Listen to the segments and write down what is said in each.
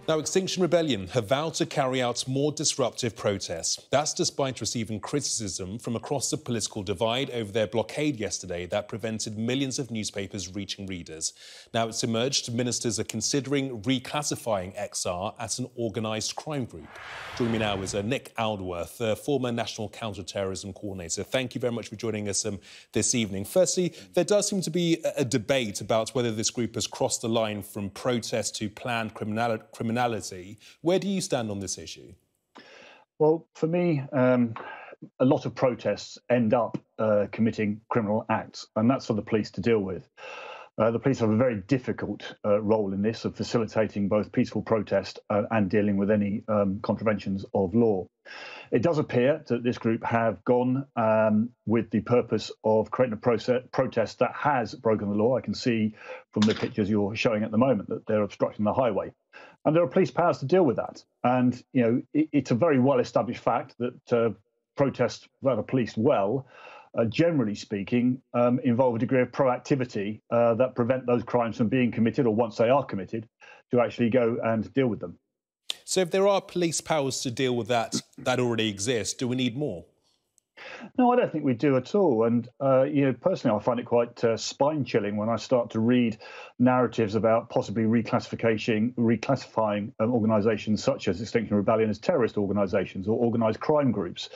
Now, Extinction Rebellion have vowed to carry out more disruptive protests. That's despite receiving criticism from across the political divide over their blockade yesterday that prevented millions of newspapers reaching readers. Now, it's emerged ministers are considering reclassifying XR as an organised crime group. Joining me now is Nick Aldworth, former National Counter Terrorism Coordinator. Thank you very much for joining us this evening. Firstly, there does seem to be a debate about whether this group has crossed the line from protest to planned criminality. Where do you stand on this issue? Well, for me, a lot of protests end up committing criminal acts, and that's for the police to deal with. The police have a very difficult role in this, of facilitating both peaceful protest and dealing with any contraventions of law. It does appear that this group have gone with the purpose of creating a protest that has broken the law. I can see from the pictures you're showing at the moment that they're obstructing the highway. And there are police powers to deal with that. And, you know, it's a very well-established fact that protests that are policed well, generally speaking, involve a degree of proactivity that prevent those crimes from being committed, or once they are committed, to actually go and deal with them. So if there are police powers to deal with that already exist, do we need more? No, I don't think we do at all. And, you know, personally, I find it quite spine-chilling when I start to read narratives about possibly reclassifying organisations such as Extinction Rebellion as terrorist organisations or organised crime groups.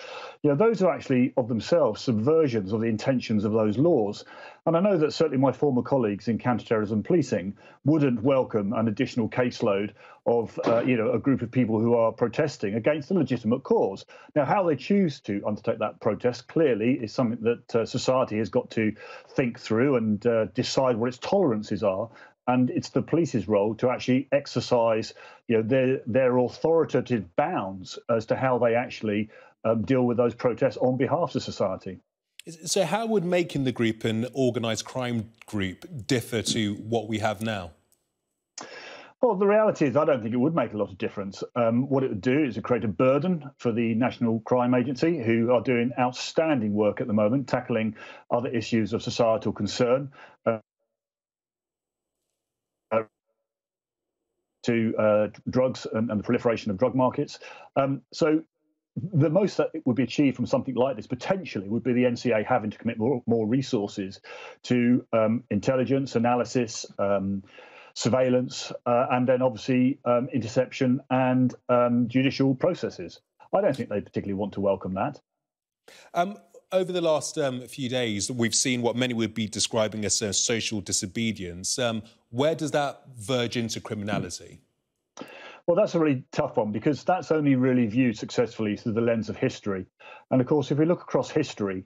You know, those are actually of themselves subversions of the intentions of those laws. And I know that certainly my former colleagues in counter-terrorism policing wouldn't welcome an additional caseload of, you know, a group of people who are protesting against a legitimate cause. Now, how they choose to undertake that protest clearly is something that society has got to think through and decide what its tolerances are. And it's the police's role to actually exercise, you know, their authoritative bounds as to how they actually deal with those protests on behalf of society. So how would making the group an organised crime group differ to what we have now? Well, the reality is I don't think it would make a lot of difference. What it would do is create a burden for the National Crime Agency, who are doing outstanding work at the moment, tackling other issues of societal concern, to drugs and the proliferation of drug markets. So the most that would be achieved from something like this potentially would be the NCA having to commit more resources to intelligence, analysis, surveillance, and then obviously interception and judicial processes. I don't think they particularly want to welcome that. Over the last few days, we've seen what many would be describing as social disobedience. Where does that verge into criminality? Well, that's a really tough one, because that's only really viewed successfully through the lens of history. And of course, if we look across history,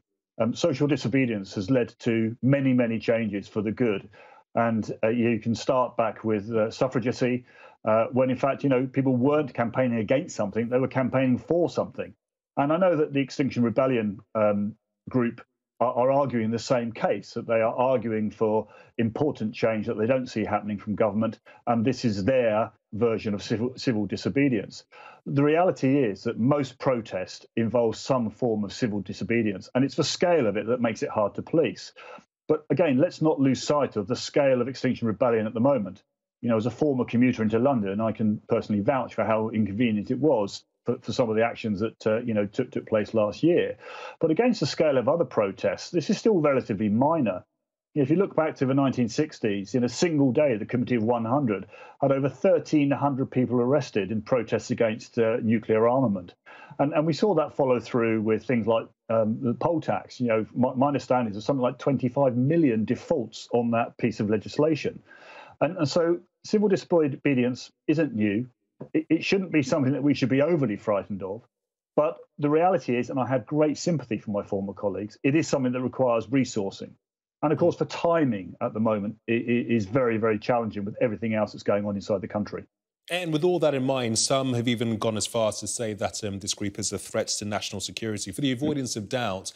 social disobedience has led to many, many changes for the good. And you can start back with suffragecy, when in fact, you know, people weren't campaigning against something, they were campaigning for something. And I know that the Extinction Rebellion group are arguing the same case, that they are arguing for important change that they don't see happening from government, and this is their version of civil disobedience. The reality is that most protest involves some form of civil disobedience, and it's the scale of it that makes it hard to police. But again, let's not lose sight of the scale of Extinction Rebellion at the moment. You know, as a former commuter into London, I can personally vouch for how inconvenient it was for some of the actions that you know took place last year. But against the scale of other protests, this is still relatively minor. If you look back to the 1960s, in a single day, the Committee of 100 had over 1,300 people arrested in protests against nuclear armament. And we saw that follow through with things like the poll tax. You know, my understanding is something like 25 million defaults on that piece of legislation. And so civil disobedience isn't new. It shouldn't be something that we should be overly frightened of. But the reality is, and I have great sympathy for my former colleagues, it is something that requires resourcing. And of course, the timing at the moment is very, very challenging with everything else that's going on inside the country. And with all that in mind, some have even gone as far as to say that this group is a threat to national security. For the avoidance of doubt,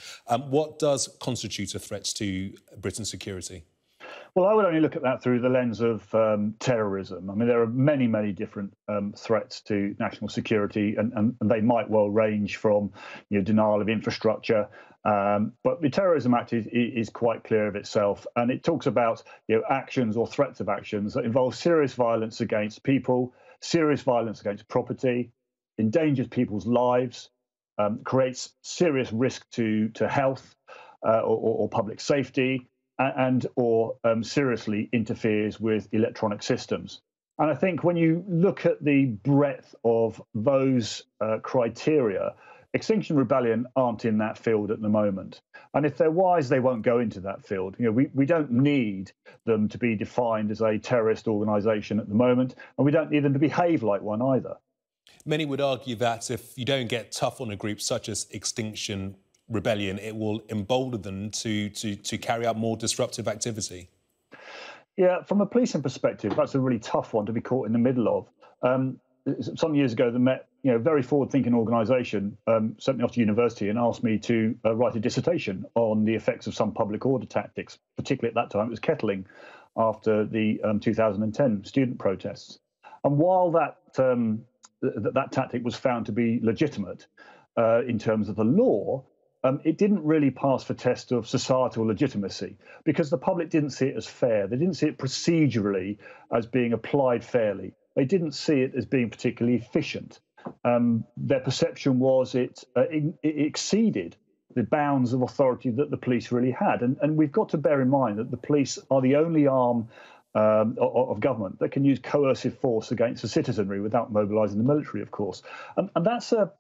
what does constitute a threat to Britain's security? Well, I would only look at that through the lens of terrorism. I mean, there are many, many different threats to national security, and they might well range from, you know, denial of infrastructure. But the Terrorism Act is quite clear of itself, and it talks about, you know, actions or threats of actions that involve serious violence against people, serious violence against property, endangers people's lives, creates serious risk to health or public safety, and or seriously interferes with electronic systems. And I think when you look at the breadth of those criteria, Extinction Rebellion aren't in that field at the moment. And if they're wise, they won't go into that field. You know, we don't need them to be defined as a terrorist organisation at the moment, and we don't need them to behave like one either. Many would argue that if you don't get tough on a group such as Extinction Rebellion, it will embolden them to carry out more disruptive activity. Yeah, from a policing perspective, that's a really tough one to be caught in the middle of. Some years ago, the very forward-thinking organisation sent me off to university and asked me to write a dissertation on the effects of some public order tactics. Particularly at that time, it was kettling after the 2010 student protests. And while that tactic was found to be legitimate in terms of the law, it didn't really pass for test of societal legitimacy because the public didn't see it as fair. They didn't see it procedurally as being applied fairly. They didn't see it as being particularly efficient. Their perception was it exceeded the bounds of authority that the police really had. And we've got to bear in mind that the police are the only arm of government that can use coercive force against the citizenry without mobilising the military, of course. And that's a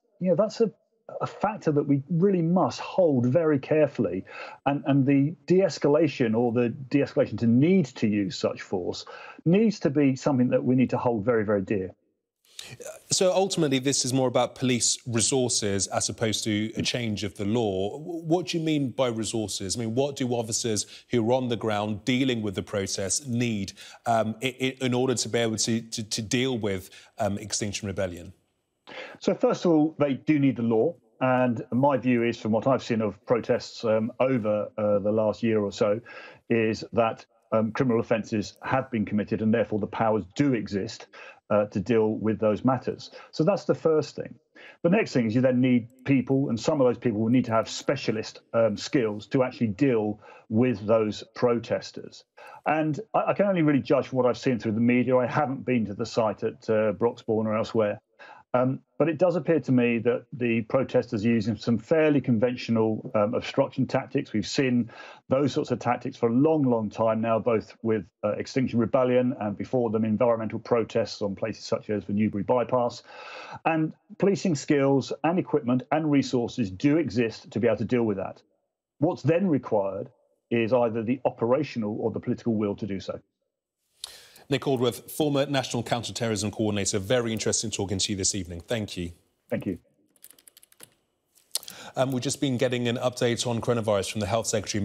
factor that we really must hold very carefully. And the de-escalation or the de-escalation to need to use such force needs to be something that we need to hold very, very dear. So ultimately, this is more about police resources as opposed to a change of the law. What do you mean by resources? I mean, what do officers who are on the ground dealing with the protests need in order to be able to deal with Extinction Rebellion? So first of all, they do need the law. And my view is, from what I've seen of protests over the last year or so, is that criminal offences have been committed and therefore the powers do exist to deal with those matters. So that's the first thing. The next thing is you then need people, and some of those people will need to have specialist skills to actually deal with those protesters. And I can only really judge from what I've seen through the media. I haven't been to the site at Broxbourne or elsewhere. But it does appear to me that the protesters are using some fairly conventional obstruction tactics. We've seen those sorts of tactics for a long, long time now, both with Extinction Rebellion and before them environmental protests on places such as the Newbury Bypass. And policing skills and equipment and resources do exist to be able to deal with that. What's then required is either the operational or the political will to do so. Nick Aldworth, former National Counter Terrorism Coordinator. Very interesting talking to you this evening. Thank you. Thank you. We've just been getting an update on coronavirus from the Health Secretary,